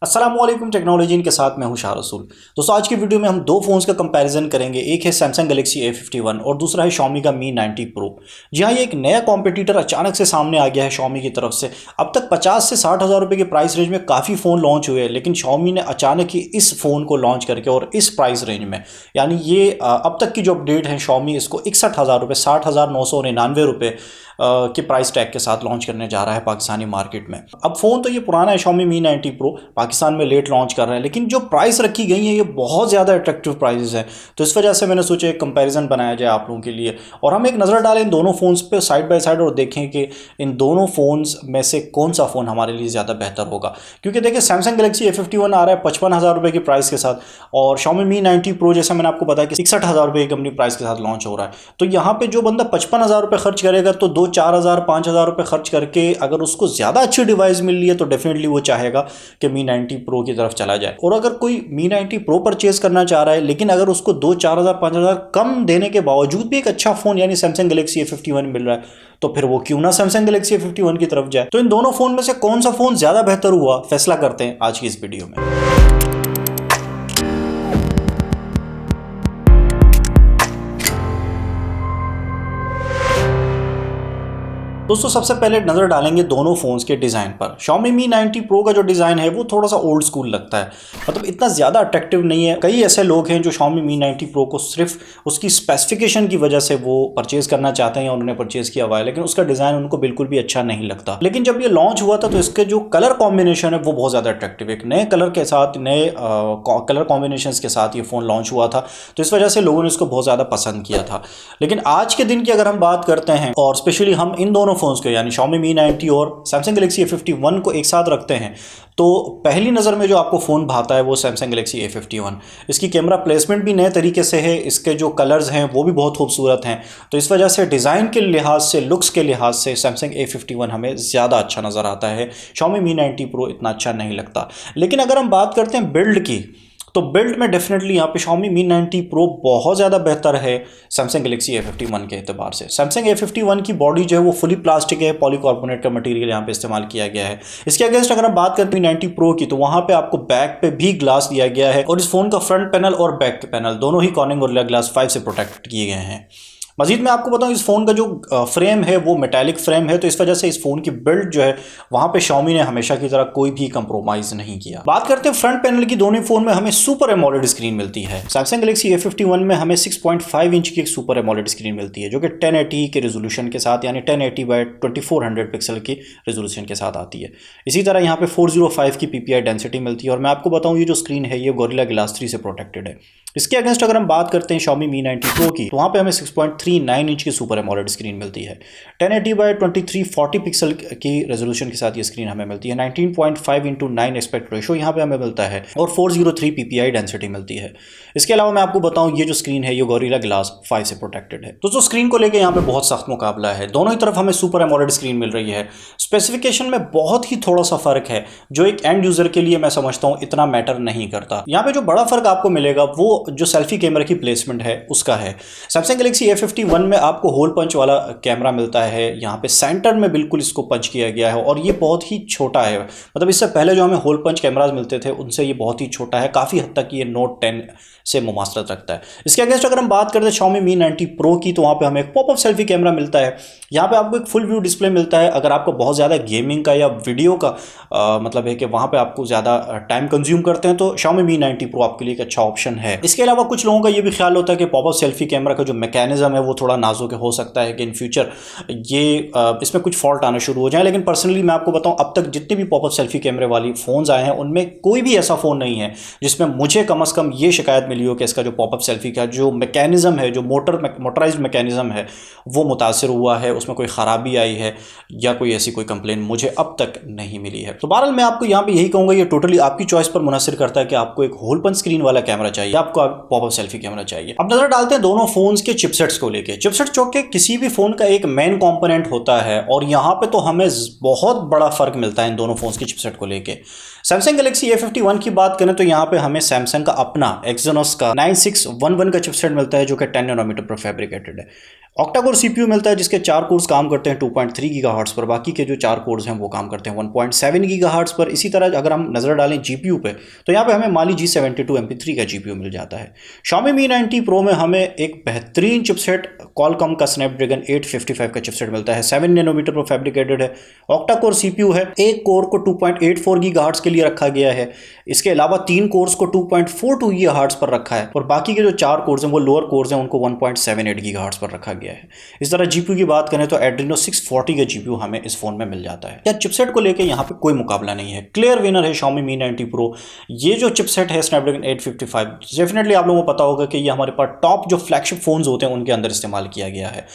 अस्सलामुअलैकुम टेक्नोलॉजी के साथ मैं हूं शाह रसूल। दोस्तों आज की वीडियो में हम दो फ़ोन्स का कंपैरिजन करेंगे। एक है सैमसंग गैलेक्सी A51 और दूसरा है Xiaomi का Mi 90 Pro। जी हाँ, ये एक नया कॉम्पिटिटर अचानक से सामने आ गया है Xiaomi की तरफ से। अब तक 50 से 60 हज़ार रुपये के प्राइस रेंज में काफ़ी फ़ोन लॉन्च हुए हैं, लेकिन Xiaomi ने अचानक ही इस फ़ोन को लॉन्च करके और इस प्राइस रेंज में, यानी ये अब तक की जो अपडेट है Xiaomi इसको 61,000 रुपये, 60,999 रुपये के प्राइस टैग के साथ लॉन्च करने जा रहा है पाकिस्तानी मार्केट में। अब फ़ोन तो ये पुराना है, Xiaomi Mi 90 Pro पाकिस्तान में लेट लॉन्च कर रहे हैं, लेकिन जो प्राइस रखी गई है ये बहुत ज़्यादा अट्रैक्टिव प्राइसेस है। तो इस वजह से मैंने सोचा एक कंपैरिजन बनाया जाए आप लोगों के लिए और हम एक नज़र डालें इन दोनों फ़ोन्स पे साइड बाय साइड और देखें कि इन दोनों फ़ोन्स में से कौन सा फ़ोन हमारे लिए ज़्यादा बेहतर होगा। क्योंकि देखिए सैमसंग गैलेक्सी A51 आ रहा है 55,000 रुपये की प्राइस के साथ और Xiaomi Mi 90 Pro जैसा मैंने आपको बताया कि 61,000 रुपये की कंपनी प्राइस के साथ लॉन्च हो रहा है। तो यहाँ पे जो बंदा 55,000 रुपये खर्च करेगा तो 2-4,000 5,000 रुपये खर्च करके अगर उसको ज़्यादा अच्छी डिवाइस मिल रही है तो डेफिनेटली वो चाहेगा कि Mi 90 Pro की तरफ चला जाए। और अगर कोई Mi 90 Pro परचेज करना चाह रहा है लेकिन अगर उसको 2-4,000 5,000 कम देने के बावजूद भी एक अच्छा फ़ोन यानी सैमसंग गैलेक्सी A51 मिल रहा है तो फिर वो क्यों ना सैमसंग गैलेक्सी A51 की तरफ जाए। तो इन दोनों फ़ोन में से कौन सा फ़ोन ज़्यादा बेहतर हुआ फैसला करते हैं आज की इस वीडियो में। दोस्तों सबसे पहले नज़र डालेंगे दोनों फ़ोन्स के डिज़ाइन पर। Xiaomi Mi 90 Pro का जो डिज़ाइन है वो थोड़ा सा ओल्ड स्कूल लगता है, मतलब इतना ज़्यादा अट्रैक्टिव नहीं है। कई ऐसे लोग हैं जो Xiaomi Mi 90 Pro को सिर्फ उसकी स्पेसिफिकेशन की वजह से वो परचेज़ करना चाहते हैं या उन्होंने परचेज़ किया हुआ है, लेकिन उसका डिज़ाइन उनको बिल्कुल भी अच्छा नहीं लगता। लेकिन जब ये लॉन्च हुआ था तो इसके जो कलर कॉम्बिनेशन है वो बहुत ज़्यादा अट्रैक्टिव, एक नए कलर के साथ, नए कलर कॉम्बिनेशन के साथ ये फ़ोन लॉन्च हुआ था, तो इस वजह से लोगों ने इसको बहुत ज़्यादा पसंद किया था। लेकिन आज के दिन की अगर हम बात करते हैं और स्पेशली हम इन दोनों फ़ोन्स को यानी Xiaomi Mi 90 और Samsung Galaxy A51 को एक साथ रखते हैं तो पहली नज़र में जो आपको फ़ोन भाता है वो Samsung Galaxy A51। इसकी कैमरा प्लेसमेंट भी नए तरीके से है, इसके जो कलर्स हैं वो भी बहुत खूबसूरत हैं, तो इस वजह से डिज़ाइन के लिहाज से, लुक्स के लिहाज से Samsung A51 हमें ज़्यादा अच्छा नज़र आता है। Xiaomi Mi 90 Pro इतना अच्छा नहीं लगता। लेकिन अगर हम बात करते हैं बिल्ड की तो बिल्ड में डेफिनेटली यहाँ पे Xiaomi Mi 90 Pro बहुत ज़्यादा बेहतर है Samsung Galaxy A51 के एतबार से। Samsung A51 की बॉडी जो है वो फुली प्लास्टिक है, पॉलीकार्बोनेट का मटेरियल यहाँ पे इस्तेमाल किया गया है। इसके अगेंस्ट अगर हम बात करते हैं Mi 90 Pro की तो वहाँ पे आपको बैक पे भी ग्लास दिया गया है और इस फ़ोन का फ्रंट पैनल और बैक पैनल दोनों ही Corning Gorilla Glass 5 से प्रोटेक्ट किए गए हैं। मजीद मैं आपको बताऊं इस फ़ोन का जो फ्रेम है वो मेटालिक फ्रेम है, तो इस वजह से इस फ़ोन की बिल्ड जो है वहाँ पे Xiaomi ने हमेशा की तरह कोई भी कंप्रोमाइज़ नहीं किया। बात करते हैं फ्रंट पैनल की, दोनों फ़ोन में हमें सुपर एमोलेड स्क्रीन मिलती है। Samsung Galaxy A51 में हमें 6.5 इंच की एक सुपर एमोलेड स्क्रीन मिलती है जो कि 1080 के रेजोल्यूशन के साथ यानी 1080 बाय 2400 पिक्सल की रेजोल्यूशन के साथ आती है। इसी तरह यहाँ पे 405 की PPI डेंसिटी मिलती है और मैं आपको बताऊँ ये जो स्क्रीन है ये Gorilla Glass 3 से प्रोटेक्टेड है। इसके अगेंस्ट अगर हम बात करते हैं Xiaomi Mi 90 Pro की तो वहाँ पे हमें 6.39 इंच की सुपर एमोलेड स्क्रीन मिलती है। 1080 बाय 2340 पिक्सल की रेजोल्यूशन के साथ ये स्क्रीन हमें मिलती है। 19.5:9 एस्पेक्ट रेशो यहाँ पे हमें मिलता है और 403 PPI डेंसिटी मिलती है। इसके अलावा मैं आपको बताऊँ ये जो स्क्रीन है ये Gorilla Glass 5 से प्रोटेक्टेड है। दोस्तों स्क्रीन को लेकर यहाँ पे बहुत सख्त मुकाबला है, दोनों ही तरफ हमें सुपर एमोलेड स्क्रीन मिल रही है। स्पेसिफिकेशन में बहुत ही थोड़ा सा फर्क है जो एक एंड यूजर के लिए मैं समझता हूँ इतना मैटर नहीं करता। यहाँ पे जो बड़ा फर्क आपको मिलेगा वो जो सेल्फी कैमरा की प्लेसमेंट है उसका है। Samsung Galaxy A51 में आपको होल पंच वाला कैमरा मिलता है, यहाँ पे सेंटर में बिल्कुल इसको पंच किया गया है और ये बहुत ही छोटा है, मतलब इससे पहले जो हमें होल पंच कैमराज मिलते थे उनसे ये बहुत ही छोटा है, काफ़ी हद तक ये Note 10 से मुमासलत रखता है। इसके अगेंस्ट अगर हम बात करते हैं Xiaomi Mi 90 Pro की तो वहाँ पे हमें एक पॉपअप सेल्फी कैमरा मिलता है। यहाँ पे आपको एक फुल व्यू डिस्प्ले मिलता है। अगर आपको बहुत ज़्यादा गेमिंग का या वीडियो का मतलब है कि वहाँ पे आपको ज़्यादा टाइम कंज्यूम करते हैं तो Xiaomi Mi 90 Pro आपके लिए एक अच्छा ऑप्शन है। इसके अलावा कुछ लोगों का ये भी ख्याल होता है कि पॉपअप सेल्फी कैमरा का जो मैकेनिज्म है वो थोड़ा नाजुक हो सकता है कि इन फ्यूचर ये इसमें कुछ फॉल्ट आना शुरू हो जाए, लेकिन पर्सनली मैं आपको बताऊँ अब तक जितने भी पॉपअप सेल्फी कैमरे वाली फ़ोन्स आए हैं उनमें कोई भी ऐसा फ़ोन नहीं है जिसमें मुझे कम अज़ कम ये शिकायत मिली हो कि इसका जो पॉपअप सेल्फी का जो मैकेनिज़्म है, जो मोटराइज्ड मैकेनिज़्म है वो मुतासर हुआ है, उसमें कोई ख़राबी आई है या कोई ऐसी कोई कंप्लेन मुझे अब तक नहीं मिली है। तो बहरहाल मैं आपको यहाँ पे यही कहूँगा ये टोटली आपकी चॉइस पर मुनसर करता है कि आपको एक होल पंच स्क्रीन वाला कैमरा चाहिए, आपको पॉपअप सेल्फी कैमरा चाहिए। अब नज़र डालते हैं दोनों फ़ोन्स के चिपसेट्स को को लेके। चिपसेट जो कि किसी भी फ़ोन का एक मेन कंपोनेंट होता है, और यहाँ पे तो हमें बहुत बड़ा फ़र्क मिलता है इन दोनों फ़ोन्स की चिपसेट को लेके। सैमसंग गैलेक्सी A51 की बात करें तो यहाँ पे हमें सैमसंग का अपना एक्सिनोस का 9611 का चिपसेट मिलता है, जो कि 10 नैनोमीटर पर फैब्रिकेटेड है। ऑक्टा-कोर CPU मिलता है जिसके 4 कोर्स काम करते हैं 2.3 गीगाहर्ट्ज़ पर, बाकी के जो 4 कोर्स हैं वो काम करते हैं 1.7 गीगाहर्ट्ज़ पर। इसी तरह अगर हम नज़र डालें GPU पे तो यहाँ पे हमें Mali G72 MP3 का GPU मिल जाता है। Xiaomi Mi 90 Pro में हमें एक बेहतरीन चिपसेट Qualcomm का Snapdragon 855 का चिपसेट मिलता है, 7 नैनोमीटर पर फैब्रिकेटेड है। ऑक्टा-कोर CPU है, एक कोर को 2.84 गीगाहर्ट्ज़ के लिए रखा गया है। इसके अलावा 3 कोर्स को 2.42 गीगाहर्ट्ज़ पर रखा है, और बाकी के जो 4 कोर्स हैं वो लोअर कोर्स हैं, उनको 1.78 गीगाहर्ट्ज़ पर रखा गया है। इस तरह GPU की बात करें तो Adreno 640 का GPU हमें इस फोन में मिल जाता है। यार चिपसेट को लेके यहाँ पे कोई मुकाबला नहीं है, क्लियर विनर है Xiaomi Mi 90 Pro। ये जो चिपसेट है Snapdragon 855, डेफिनेटली आप लोगों को पता होगा कि ये हमारे पास टॉप जो फ्लैगशिप फोन्स होते हैं उनके अंदर इस्तेमाल किया गया है।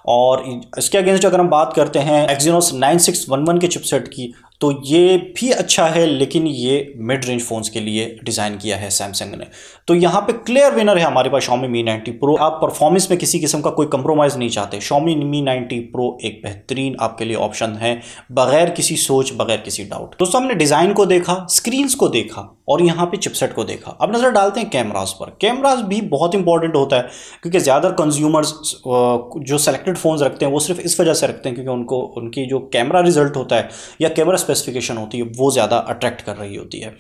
और इसके अगेंस्ट अगर हम बात करते हैं Exynos 9611 के चिपसेट की, तो ये भी अच्छा है, लेकिन ये मिड रेंज फ़ोन्स के लिए डिज़ाइन किया है सैमसंग ने। तो यहाँ पे क्लियर विनर है हमारे पास Xiaomi Mi 90 Pro। आप परफॉर्मेंस में किसी किस्म का कोई कंप्रोमाइज़ नहीं चाहते, Xiaomi Mi 90 Pro एक बेहतरीन आपके लिए ऑप्शन है, बगैर किसी सोच, बगैर किसी डाउट। दोस्तों हमने डिज़ाइन को देखा, स्क्रीन्स को देखा, और यहाँ पे चिपसेट को देखा। अब नज़र डालते हैं कैमरास पर। कैमरास भी बहुत इंपॉर्टेंट होता है, क्योंकि ज़्यादा कंज्यूमर्स जो सेलेक्टेड फ़ोन्स रखते हैं वो सिर्फ इस वजह से रखते हैं क्योंकि उनको उनकी जो कैमरा रिजल्ट होता है या कैमरा स्पेसिफिकेशन होती है वो ज़्यादा अट्रैक्ट कर रही होती है।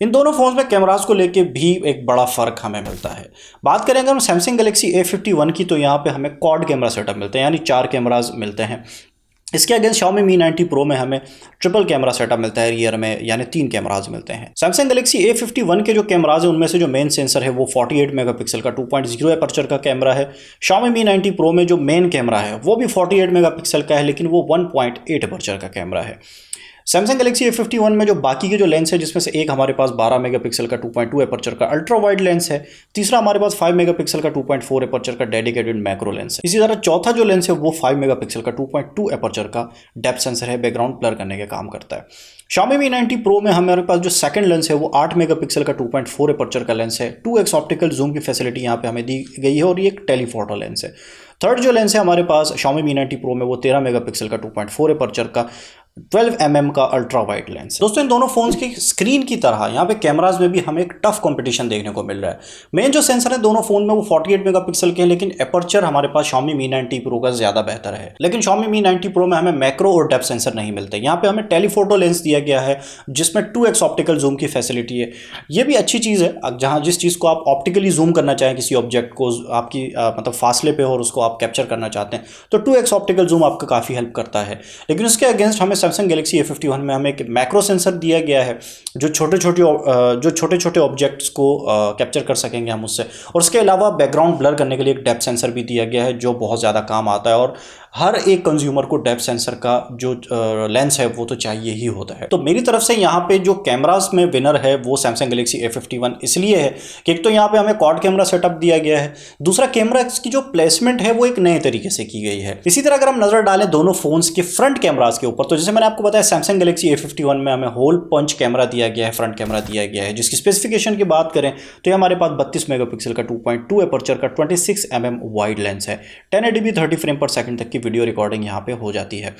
इन दोनों फ़ोन्स में कैमरास को लेके भी एक बड़ा फ़र्क हमें मिलता है। बात करें अगर हम सैमसंग गैलेक्सी A51 की, तो यहाँ पे हमें क्वाड कैमरा सेटअप मिलते हैं, यानी 4 कैमरास मिलते हैं। इसके अगेंस्ट Xiaomi Mi 90 Pro में हमें ट्रिपल कैमरा सेटअप मिलता है रियर में, यानी 3 कैमराज मिलते हैं। सैमसंग गैलेक्सी A51 के जो कैमराज हैं उनमें से जो मेन सेंसर है वो 48 मेगापिक्सल का 2.0 एपर्चर का कैमरा है। Xiaomi Mi 90 Pro में जो मेन कैमरा है वो भी 48 मेगापिक्सल का है, लेकिन वो 1.8 एपर्चर का कैमरा है। सैमसंग गैलेक्सी A51 में जो बाकी के जो लेंस है, जिसमें से एक हमारे पास 12 मेगापिक्सल का 2.2 एपर्चर का अल्ट्रा वाइड लेंस है, तीसरा हमारे पास 5 मेगापिक्सल का 2.4 एपर्चर का डेडिकेटेड मैक्रो लेंस है। इसी तरह चौथा जो लेंस है वो 5 मेगापिक्सल का 2.2 एपर्चर का डेप्थ सेंसर है, बैकग्राउंड ब्लर करने का काम करता है। Xiaomi Mi 90 Pro में हमारे पास जो सेकंड लेंस है वो 8 मेगापिक्सल का 2.4 एपर्चर का लेंस है, 2x ऑप्टिकल जूम की फैसिलिटी यहाँ पे हमें दी गई है, और ये एक टेलीफोटो लेंस है। थर्ड जो लेंस है हमारे पास Xiaomi Mi 90 Pro में वो 13 मेगापिक्सल का 2.4 एपर्चर का 12 mm का अल्ट्रा वाइड लेंस। दोस्तों इन दोनों फोन्स की स्क्रीन की तरह यहाँ पे कैमराज में भी हमें एक टफ कंपटीशन देखने को मिल रहा है। मेन जो सेंसर है दोनों फोन में वो 48 मेगापिक्सल के हैं, लेकिन एपर्चर हमारे पास Xiaomi Mi 90 Pro का ज़्यादा बेहतर है। लेकिन Xiaomi Mi 90 Pro में हमें मैक्रो और डेप्थ सेंसर नहीं मिलते। यहाँ पे हमें टेलीफोटो लेंस दिया गया है जिसमें 2x ऑप्टिकल जूम की फैसिलिटी है। ये भी अच्छी चीज़ है, जहाँ जिस चीज़ को आप ऑप्टिकली जूम करना चाहें, किसी ऑब्जेक्ट को आपकी मतलब फासले पे हो और उसको आप कैप्चर करना चाहते हैं, तो 2x ऑप्टिकल जूम आपका काफ़ी हेल्प करता है। लेकिन उसके अगेंस्ट हमें सैमसंग गैलेक्सी A51 में हमें एक मैक्रो सेंसर दिया गया है जो छोटे छोटे ऑब्जेक्ट्स को कैप्चर कर सकेंगे हम उससे, और उसके अलावा बैकग्राउंड ब्लर करने के लिए एक डेप्थ सेंसर भी दिया गया है जो बहुत ज़्यादा काम आता है। और हर एक कंज्यूमर को डेप्थ सेंसर का जो लेंस है वो तो चाहिए ही होता है। तो मेरी तरफ से यहाँ पे जो कैमरास में विनर है वो सैमसंग गैलेक्सी A51 इसलिए है कि एक तो यहाँ पे हमें क्वाड कैमरा सेटअप दिया गया है, दूसरा कैमरा की जो प्लेसमेंट है वो एक नए तरीके से की गई है। इसी तरह अगर हम नजर डालें दोनों फोन्स के फ्रंट कैमरास के ऊपर, तो जैसे मैंने आपको बताया सैमसंग गैलेक्सी A51 में हमें होल पंच कैमरा दिया गया है, फ्रंट कैमरा दिया गया है, जिसकी स्पेसिफिकेशन की बात करें तो ये हमारे पास 32 मेगापिक्सल का 2.2 एपर्चर का 26 mm वाइड लेंस है। 1080p 30 फ्रेम पर सेकंड तक की वीडियो रिकॉर्डिंग यहाँ पे हो जाती है।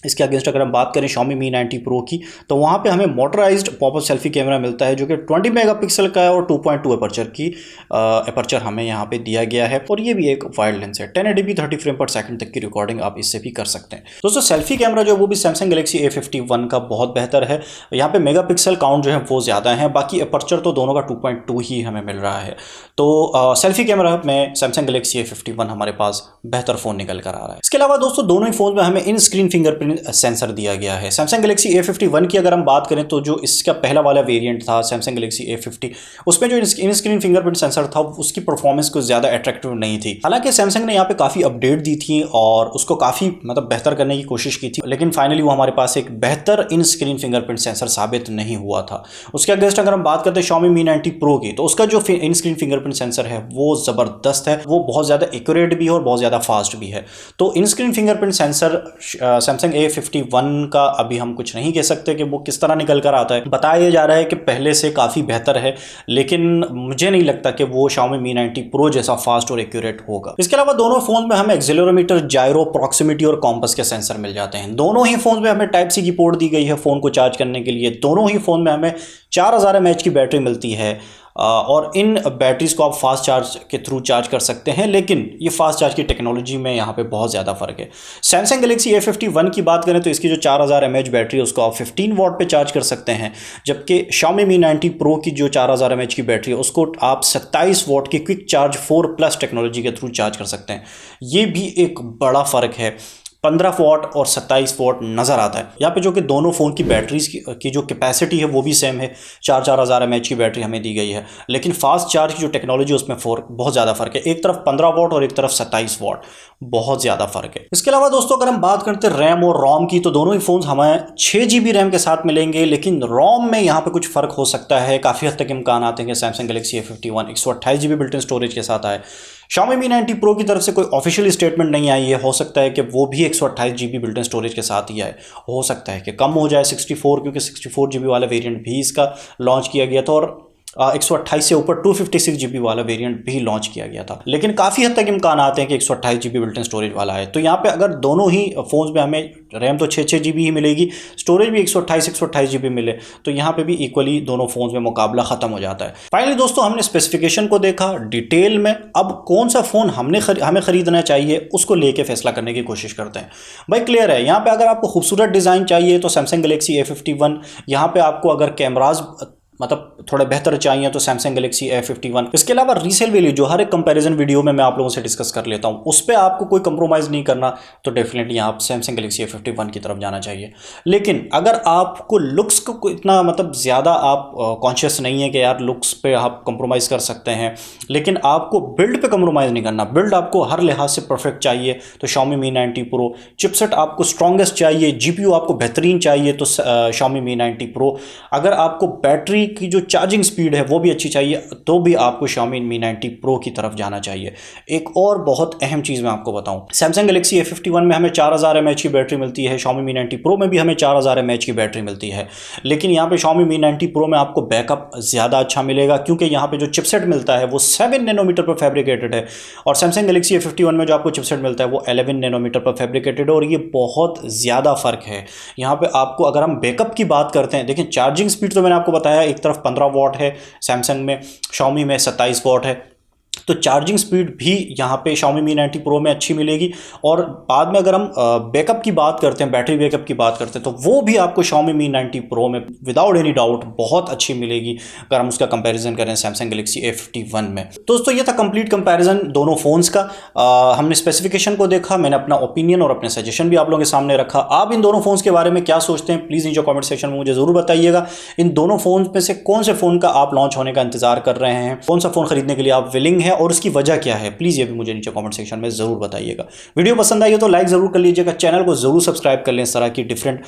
इसके अगेंस्ट अगर हम बात करें Xiaomi Mi 90 Pro की, तो वहाँ पे हमें मोटराइज्ड पॉपअप सेल्फी कैमरा मिलता है जो कि 20 मेगापिक्सल का है और 2.2 एपर्चर की एपर्चर हमें यहाँ पे दिया गया है, और ये भी एक वाइड लेंस है। 1080p 30 फ्रेम पर सेकंड तक की रिकॉर्डिंग आप इससे भी कर सकते हैं। दोस्तों सेल्फी कैमरा जो है वो भी सैमसंग गैलेक्सी A51 का बहुत बेहतर है। यहाँ पे मेगापिक्सल काउंट जो है वो ज़्यादा है, बाकी एपर्चर तो दोनों का 2.2 ही हमें मिल रहा है। तो सेल्फी कैमरा में सैमसंग गैलेक्सी A51 हमारे पास बेहतर फ़ोन निकल कर आ रहा है। इसके अलावा दोस्तों दोनों ही फ़ोन में हमें इन स्क्रीन फिंगरप्रिंट सेंसर दिया गया है। सैमसंग गैलेक्सी A51 की अगर हम बात करें तो जो इसका पहला वाला वेरिएंट था सैमसंग गैलेक्सी A50, उसमें जो इन स्क्रीन फिंगरप्रिंट सेंसर था उसकी परफॉर्मेंस कुछ ज़्यादा अट्रैक्टिव नहीं थी। हालांकि सैमसंग ने यहाँ पे काफ़ी अपडेट दी थी और उसको काफ़ी मतलब बेहतर करने की कोशिश की थी, लेकिन फाइनली वो हमारे पास एक बेहतर इन स्क्रीन फिंगरप्रिंट सेंसर साबित नहीं हुआ था। उसके अगेंस्ट अगर हम बात करते हैं Xiaomi Mi 90 Pro की, तो उसका जो इन स्क्रीन फिंगरप्रिंट सेंसर है वो ज़बरदस्त है, वो बहुत ज़्यादा एक्यूरेट भी है और बहुत ज़्यादा फास्ट भी है। तो इन screen fingerprint sensor Samsung A51 का अभी हम कुछ नहीं कह सकते कि वो किस तरह निकल कर आता है। बताया जा रहा है कि पहले से काफ़ी बेहतर है, लेकिन मुझे नहीं लगता कि वो Xiaomi Mi 90 Pro जैसा फास्ट और एक्यूरेट होगा। इसके अलावा दोनों फोन में हमें एक्सेलेरोमीटर, जायरो, प्रॉक्सिमिटी और कॉम्पस के सेंसर मिल जाते हैं। दोनों ही फोन में हमें टाइप सी की पोर्ट दी गई है फोन को चार्ज करने के लिए। दोनों ही फोन में हमें 4000 mAh की बैटरी मिलती है और इन बैटरीज को आप फास्ट चार्ज के थ्रू चार्ज कर सकते हैं, लेकिन ये फास्ट चार्ज की टेक्नोलॉजी में यहाँ पे बहुत ज़्यादा फ़र्क है। सैमसंग गैलेक्सी A51 की बात करें तो इसकी जो 4000 mAh बैटरी है उसको आप 15 वॉट पे चार्ज कर सकते हैं, जबकि Xiaomi Mi 90 Pro की जो 4000 mAh की बैटरी है उसको आप 27 वॉट की क्विक चार्ज 4+ टेक्नोलॉजी के थ्रू चार्ज कर सकते हैं। ये भी एक बड़ा फ़र्क है। 15 वॉट और 27 वॉट नज़र आता है यहाँ पे, जो कि दोनों फ़ोन की बैटरीज की जो कैपेसिटी है वो भी सेम है। 4000 mAh की बैटरी हमें दी गई है, लेकिन फास्ट चार्ज की जो टेक्नोलॉजी उसमें बहुत ज़्यादा फ़र्क है। एक तरफ 15 वॉट और एक तरफ 27 वॉट, बहुत ज़्यादा फ़र्क है। इसके अलावा दोस्तों अगर हम बात करते हैं रैम और रोम की, तो दोनों ही फ़ोन हमें 6 GB रैम के साथ मिलेंगे, लेकिन रोम में यहाँ पे कुछ फ़र्क हो सकता है। काफ़ी हद तक इम्कान आते हैं कि Samsung Galaxy A51 128 GB built in storage के साथ आए। Xiaomi Mi 90 Pro की तरफ से कोई ऑफिशियल स्टेटमेंट नहीं आई है, हो सकता है कि वो भी 128 GB बिल्ट इन स्टोरेज के साथ ही आए, हो सकता है कि कम हो जाए 64, क्योंकि 64 GB वाला वेरिएंट भी इसका लॉन्च किया गया था और 128 से ऊपर 256 GB वाला वेरिएंट भी लॉन्च किया गया था। लेकिन काफ़ी हद तक इम्कान आते हैं कि 128 GB बिल्ट इन स्टोरेज वाला है। तो यहाँ पे अगर दोनों ही फ़ोन्स में हमें रैम तो 6 GB ही मिलेगी, स्टोरेज भी 128 GB मिले, तो यहाँ पे भी इक्वली दोनों फ़ोन्स में मुकाबला ख़त्म हो जाता है। फाइनली दोस्तों हमने स्पेसिफिकेशन को देखा डिटेल में, अब कौन सा फ़ोन हमें ख़रीदना चाहिए उसको लेके फैसला करने की कोशिश करते हैं। भाई क्लियर है, यहाँ पे अगर आपको खूबसूरत डिज़ाइन चाहिए तो सैमसंग गैलेक्सी A51, यहाँ पे आपको अगर कैमराज मतलब थोड़ा बेहतर चाहिए तो सैमसंग गैलेक्सी A51। इसके अलावा रीसेल वैल्यू जो हर एक कंपैरिजन वीडियो में मैं आप लोगों से डिस्कस कर लेता हूँ, उस पर आपको कोई कंप्रोमाइज़ नहीं करना, तो डेफिनेटली आप सैमसंग गैलेक्सी A51 की तरफ जाना चाहिए। लेकिन अगर आपको लुक्स को इतना मतलब ज़्यादा आप कॉन्शियस नहीं है कि यार लुक्स पे आप कंप्रोमाइज़ कर सकते हैं, लेकिन आपको बिल्ड पे कंप्रोमाइज़ नहीं करना, बिल्ड आपको हर लिहाज से परफेक्ट चाहिए तो Xiaomi Mi 90 Pro, चिपसेट आपको स्ट्रॉन्गेस्ट चाहिए, GPU आपको बेहतरीन चाहिए तो Xiaomi Mi 90 Pro, अगर आपको बैटरी की जो चार्जिंग स्पीड है वो भी अच्छी चाहिए तो भी आपको Xiaomi Mi 90 Pro की तरफ जाना चाहिए। एक और बहुत अहम चीज़ मैं आपको बताऊं, सैमसंग गैलेक्सी A51 में हमें 4000 mAh की बैटरी मिलती है, Xiaomi Mi 90 Pro में भी हमें 4000 mAh की बैटरी मिलती है, लेकिन यहाँ पे Xiaomi Mi 90 Pro में आपको बैकअप ज़्यादा अच्छा मिलेगा, क्योंकि यहाँ पे जो चिपसेट मिलता है वो 7 नैनोमीटर पर फैब्रिकेटेड है और सैमसंग गैलेक्सी A51 में जो आपको चिपसेट मिलता है वो 11 नैनोमीटर पर फैब्रिकेटेड है, और ये बहुत ज़्यादा फ़र्क है। यहाँ पे आपको अगर हम बैकअप की बात करते हैं, देखिए चार्जिंग स्पीड तो मैंने आपको बताया, एक तरफ 15 वॉट है सैमसंग में, Xiaomi में 27 वॉट है, तो चार्जिंग स्पीड भी यहाँ पे Xiaomi Mi 90 Pro में अच्छी मिलेगी। और बाद में अगर हम बैकअप की बात करते हैं, बैटरी बैकअप की बात करते हैं, तो वो भी आपको Xiaomi Mi 90 Pro में विदाउट एनी डाउट बहुत अच्छी मिलेगी अगर हम उसका कंपैरिजन करें सैमसंग गैलेक्सी A51 में। दोस्तों ये था कंप्लीट कंपैरिजन दोनों फ़ोन्स का। हमने स्पेसिफिकेशन को देखा, मैंने अपना ओपिनियन और अपने सजेशन भी आप लोगों के सामने रखा। आप इन दोनों फ़ोन्स के बारे में क्या सोचते हैं प्लीज़ नीचे कॉमेंट सेक्शन में मुझे ज़रूर बताइएगा। इन दोनों फ़ोन में से कौन से फ़ोन का आप लॉन्च होने का इंतजार कर रहे हैं, कौन सा फ़ोन खरीदने के लिए आप विलिंग है और उसकी वजह क्या है, प्लीज़ ये भी मुझे नीचे कमेंट सेक्शन में ज़रूर बताइएगा। वीडियो पसंद आई हो तो लाइक ज़रूर कर लीजिएगा, चैनल को ज़रूर सब्सक्राइब कर लें इस तरह की डिफरेंट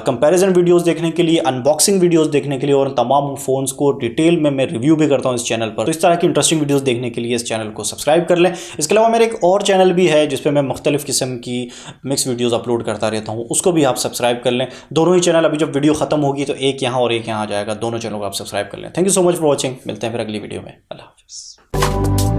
कंपैरिजन वीडियोस देखने के लिए, अनबॉक्सिंग वीडियोस देखने के लिए, और तमाम फ़ोन्स को डिटेल में मैं रिव्यू भी करता हूँ इस चैनल पर। तो इस तरह की इंटरेस्टिंग वीडियोज़ देखने के लिए इस चैनल को सब्सक्राइब कर लें। इसके अलावा मेरा एक और चैनल भी है जिस पर मैं मुख्तलिफ किस्म की मिक्स वीडियोज़ अपलोड करता रहता हूँ, उसको भी आप सब्सक्राइब कर लें। दोनों ही चैनल अभी जब वीडियो खत्म होगी तो एक यहाँ और एक यहाँ आ जाएगा, दोनों चैनल को आप सब्सक्राइब कर लें। Thank you so much for watching, मिलते हैं फिर अगली वीडियो में। अल्लाह हाफिज़।